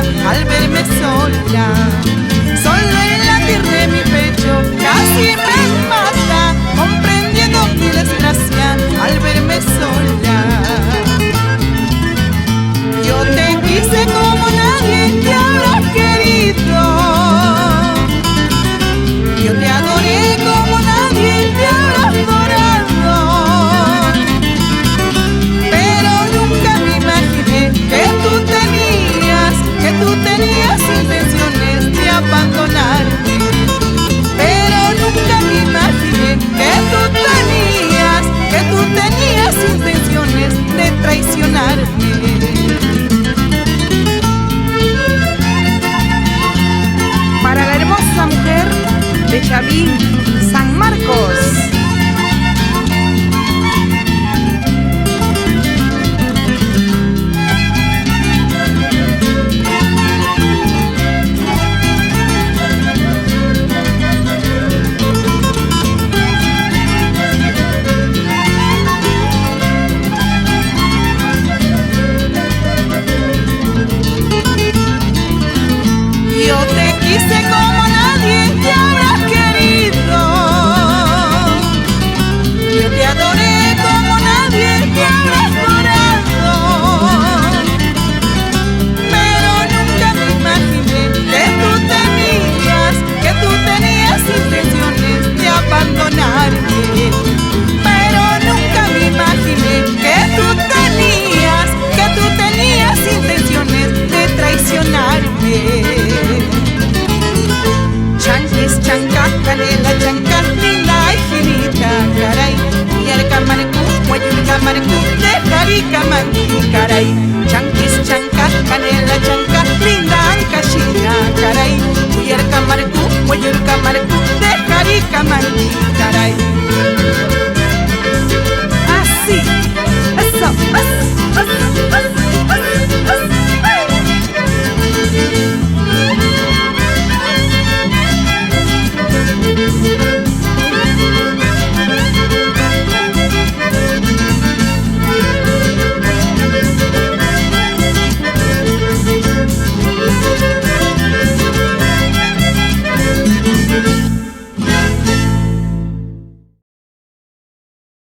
tristeza al verme sola. Solo el latir de mi pecho casi me mata, comprendiendo mi desgracia al verme sola. Yo te quise como nadie te habrá querido, yo te adoré como nadie te habrá adorado, pero nunca me imaginé que tú tenías intenciones de abandonarme, pero nunca me imaginé que tú tenías intenciones de traicionarme. Para la hermosa mujer de Chavín, San Marcos. Yo te quise como nadie te habrá querido, yo te adoré como nadie te habrá adorado, pero nunca me imaginé que tú tenías intenciones de abandonarme, pero nunca me imaginé que tú tenías intenciones de traicionarme. Chanquis, chanca, canela, chancatina, jinita, caray. Y el camaricú, guayuca, maricú, de carica, caray.